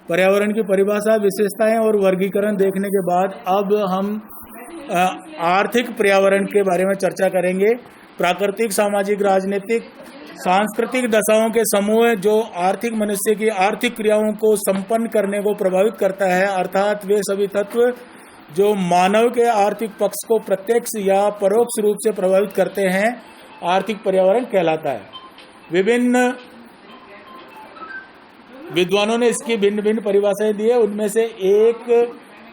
पर्यावरण की परिभाषा, विशेषताएं और वर्गीकरण देखने के बाद अब हम आर्थिक पर्यावरण के बारे में चर्चा करेंगे। प्राकृतिक, सामाजिक, राजनीतिक, सांस्कृतिक दशाओं के समूह जो आर्थिक मनुष्य की आर्थिक क्रियाओं को संपन्न करने को प्रभावित करता है, अर्थात वे सभी तत्व जो मानव के आर्थिक पक्ष को प्रत्यक्ष या परोक्ष रूप से प्रभावित करते हैं, आर्थिक पर्यावरण कहलाता है। विभिन्न विद्वानों ने इसकी भिन्न भिन्न परिभाषाएं दी है। उनमें से एक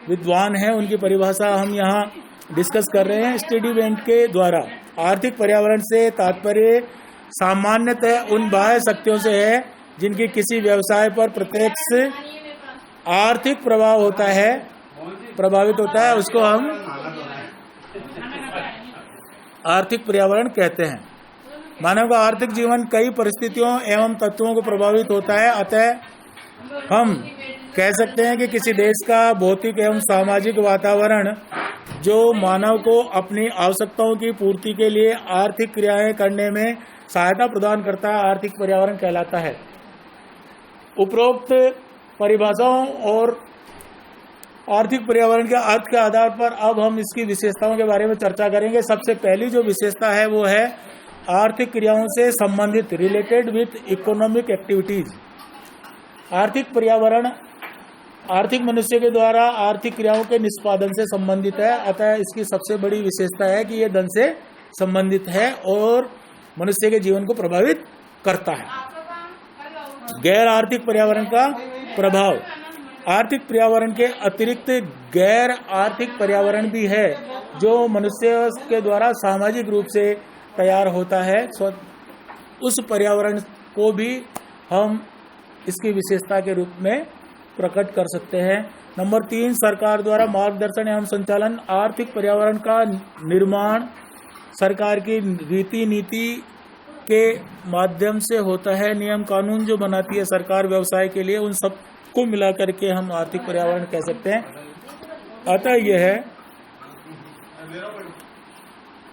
विद्वान है, उनकी परिभाषा हम यहाँ डिस्कस कर रहे हैं स्टडी बेंट के द्वारा। आर्थिक पर्यावरण से तात्पर्य सामान्यतः उन बाह्य शक्तियों से है जिनकी किसी व्यवसाय पर प्रत्यक्ष आर्थिक प्रभाव होता है, प्रभावित होता है, उसको हम आर्थिक पर्यावरण कहते हैं। मानव का आर्थिक जीवन कई परिस्थितियों एवं तत्वों को प्रभावित होता है। अतः हम कह सकते हैं कि किसी देश का भौतिक एवं सामाजिक वातावरण जो मानव को अपनी आवश्यकताओं की पूर्ति के लिए आर्थिक क्रियाएं करने में सहायता प्रदान करता है, आर्थिक पर्यावरण कहलाता है। उपरोक्त परिभाषाओं और आर्थिक पर्यावरण के अर्थ के आधार पर अब हम इसकी विशेषताओं के बारे में चर्चा करेंगे। सबसे पहली जो विशेषता है वो है आर्थिक क्रियाओं से संबंधित, रिलेटेड विथ इकोनॉमिक एक्टिविटीज। आर्थिक पर्यावरण आर्थिक मनुष्य के द्वारा आर्थिक क्रियाओं के निष्पादन से संबंधित है, अतः इसकी सबसे बड़ी विशेषता है कि यह धन से संबंधित है और मनुष्य के जीवन को प्रभावित करता है। गैर आर्थिक पर्यावरण का प्रभाव। आर्थिक पर्यावरण के अतिरिक्त गैर आर्थिक पर्यावरण भी है जो मनुष्य के द्वारा सामाजिक रूप से तैयार होता है। उस पर्यावरण को भी हम इसकी विशेषता के रूप में प्रकट कर सकते हैं। नंबर 3, सरकार द्वारा मार्गदर्शन एवं संचालन। आर्थिक पर्यावरण का निर्माण सरकार की रीति नीति के माध्यम से होता है। नियम कानून जो बनाती है सरकार व्यवसाय के लिए, उन सब को मिला करके हम आर्थिक पर्यावरण कह सकते हैं। अतः यह है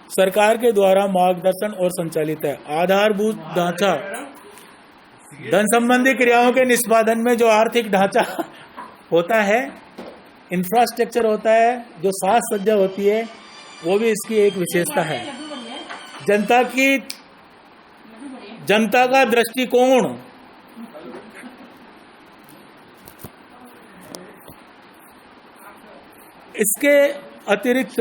सरकार के द्वारा मार्गदर्शन और संचालित है। आधारभूत ढांचा। धन संबंधी क्रियाओं के निष्पादन में जो आर्थिक ढांचा होता है, इंफ्रास्ट्रक्चर होता है, जो साज सज्जा होती है, वो भी इसकी एक विशेषता है। जनता का दृष्टिकोण। इसके अतिरिक्त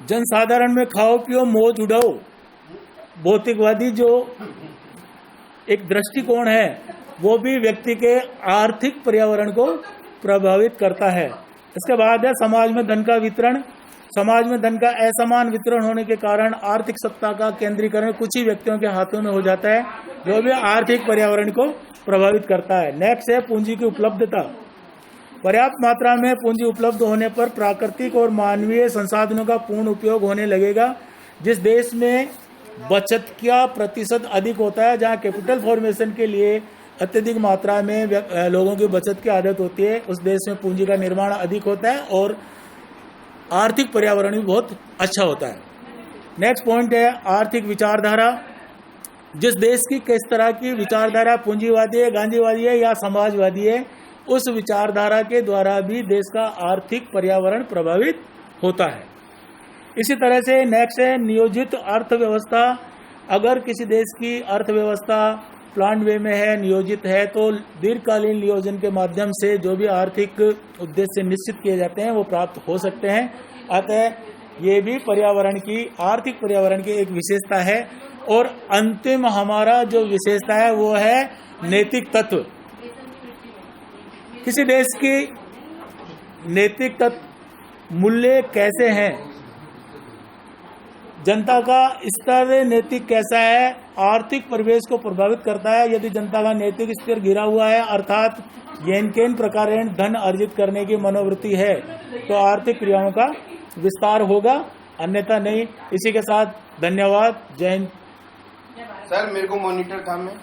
जनसाधारण में खाओ पियो मौज उड़ाओ, भौतिकवादी जो एक दृष्टिकोण है, वो भी व्यक्ति के आर्थिक पर्यावरण को प्रभावित करता है। इसके बाद है समाज में धन का वितरण। समाज में धन का असमान वितरण होने के कारण आर्थिक सत्ता का केंद्रीकरण कुछ ही व्यक्तियों के हाथों में हो जाता है, जो भी आर्थिक पर्यावरण को प्रभावित करता है। नेक्स्ट है पूंजी की उपलब्धता। पर्याप्त मात्रा में पूंजी उपलब्ध होने पर प्राकृतिक और मानवीय संसाधनों का पूर्ण उपयोग होने लगेगा। जिस देश में बचत का प्रतिशत अधिक होता है, जहां कैपिटल फॉर्मेशन के लिए अत्यधिक मात्रा में लोगों की बचत की आदत होती है, उस देश में पूंजी का निर्माण अधिक होता है और आर्थिक पर्यावरण भी बहुत अच्छा होता है। नेक्स्ट पॉइंट है आर्थिक विचारधारा। जिस देश की किस तरह की विचारधारा, पूंजीवादी है, गांधीवादी है या समाजवादी है, उस विचारधारा के द्वारा भी देश का आर्थिक पर्यावरण प्रभावित होता है। इसी तरह से नेक्स्ट है नियोजित अर्थव्यवस्था। अगर किसी देश की अर्थव्यवस्था प्लान वे में है, नियोजित है, तो दीर्घकालीन नियोजन के माध्यम से जो भी आर्थिक उद्देश्य निश्चित किए जाते हैं वो प्राप्त हो सकते हैं। अतः ये भी पर्यावरण की, आर्थिक पर्यावरण की एक विशेषता है। और अंतिम हमारा जो विशेषता है वो है नैतिक तत्व। किसी देश की नैतिक तत्व मूल्य कैसे हैं, जनता का स्तर नैतिक कैसा है, आर्थिक परिवेश को प्रभावित करता है। यदि जनता का नैतिक स्तर गिरा हुआ है, अर्थात येन केन प्रकार धन अर्जित करने की मनोवृत्ति है, तो आर्थिक क्रियाओं का विस्तार होगा, अन्यथा नहीं। इसी के साथ धन्यवाद। जय हिंद। सर मेरे को मॉनिटर काम है।